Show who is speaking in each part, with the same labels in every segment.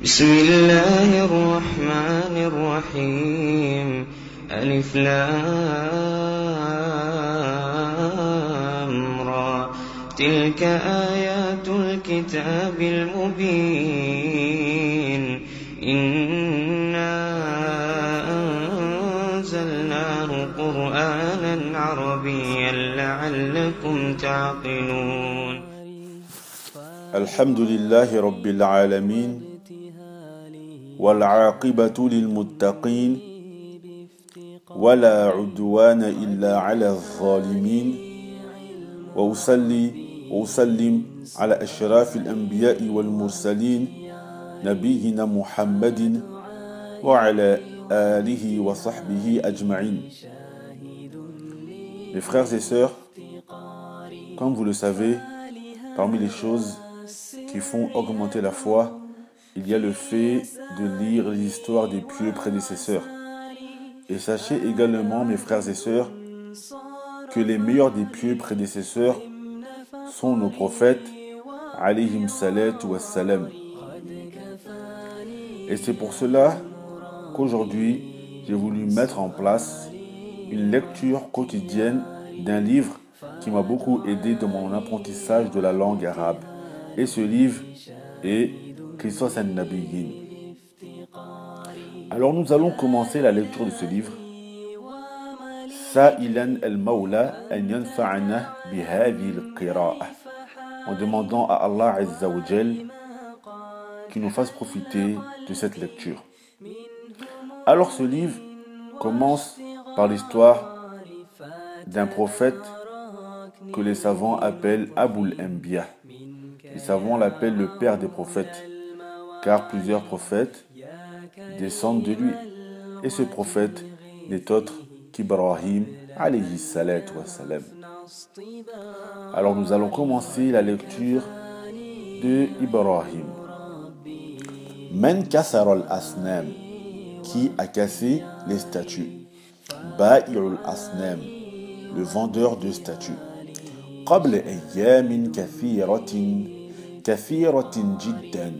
Speaker 1: بسم الله الرحمن الرحيم ألف لام را تلك آيات الكتاب المبين إنا أنزلناه قرآنا عربيا لعلكم تعقلون
Speaker 2: الحمد لله رب العالمين والعاقبة للمتقين ولا عدوان إلا على الظالمين وأصلي وأسلم على أشراف الأنبياء والمرسلين نبينا محمد وعلى آله وصحبه أجمعين. Mes frères et sœurs, comme vous le savez, parmi les choses qui font augmenter la foi, il y a le fait de lire les histoires des pieux prédécesseurs. Et sachez également, mes frères et sœurs, que les meilleurs des pieux prédécesseurs sont nos prophètes, alayhim salatu wassalam. Et c'est pour cela qu'aujourd'hui, j'ai voulu mettre en place une lecture quotidienne d'un livre qui m'a beaucoup aidé dans mon apprentissage de la langue arabe. Et ce livre est Qisas an-Nabiyyin. Alors nous allons commencer la lecture de ce livre. Sa'ilan al-Mawla an yanfa'ana bi hadhihi al-qira'ah. En demandant à Allah Azza wa Jal qu'il nous fasse profiter de cette lecture. Alors ce livre commence par l'histoire d'un prophète que les savants appellent Abul Anbiya. Les savants l'appellent le père des prophètes, car plusieurs prophètes descendent de lui. Et ce prophète n'est autre qu'Ibrahim, alayhi salatu wassalam. Alors nous allons commencer la lecture de Ibrahim. Man kasara al-asnam, qui a cassé les statues. Ba'i'ul asnam, le vendeur de statues. قبل أيام كثيرة جدا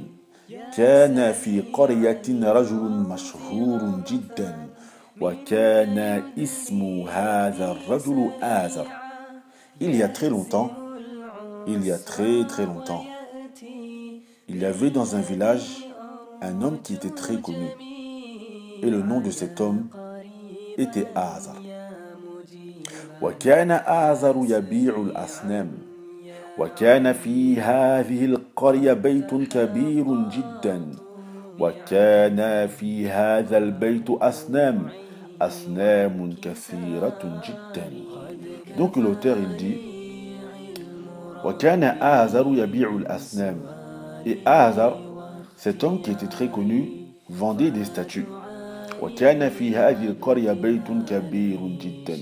Speaker 2: كان في قرية رجل مشهور جدا وكان اسم هذا الرجل آزر. Il y a très longtemps, il y a très longtemps, il y avait dans un village un homme qui était très connu et le nom de cet homme était Azar. وكان آزر يبيع الأصنام وكان في هذه القرية بيت كبير جدا وكان في هذا البيت أصنام كثيرة جدا. Donc l'auteur il dit وكان آزر يبيع الأصنام. Et Azar, cet homme qui était très connu, vendait des statues. وكان في هذه القرية بيت كبير جدا.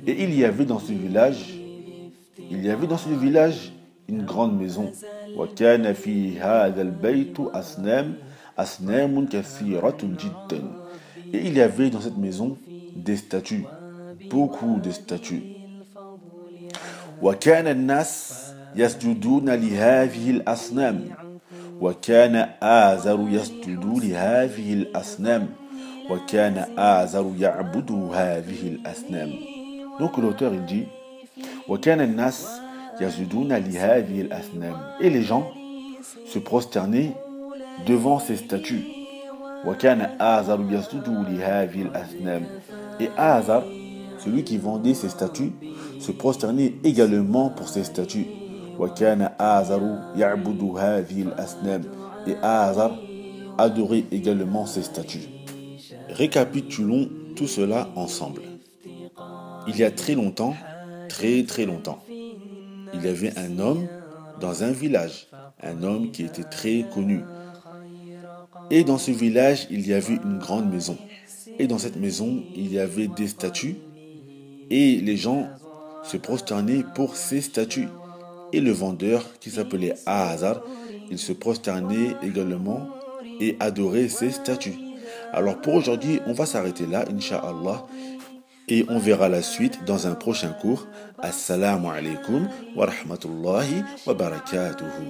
Speaker 2: Et il y avait dans ce village une grande maison. وكان في هذا البيت أصنام كثيرة جدا. Et il y avait dans cette maison des statues, beaucoup de statues. وكان الناس يسجدون لهذه الأصنام وكان آزر يسجد لهذه الأصنام وكان آزر يعبد هذه الأصنام. Donc l'auteur il dit وكان الناس يسجدون لهذه الأصنام. Et les gens se prosternaient devant ces statues. وكان آزر يسجد لهذه الأصنام. Et Azar, celui qui vendait ces statues, se prosternait également pour ces statues. وكان آزر يعبد هذه الأصنام. Et Azar adorait également ces statues. Récapitulons tout cela ensemble. Il y a très longtemps, il y avait un homme dans un village, un homme qui était très connu. Et dans ce village, il y avait une grande maison. Et dans cette maison, il y avait des statues. Et les gens se prosternaient pour ces statues. Et le vendeur, qui s'appelait Azar, il se prosternait également et adorait ces statues. Alors pour aujourd'hui, on va s'arrêter là, Inch'Allah. Et on verra la suite dans un prochain cours. Assalamu alaikum wa rahmatullahi wa barakatuhu.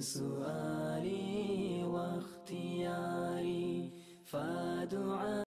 Speaker 3: سؤال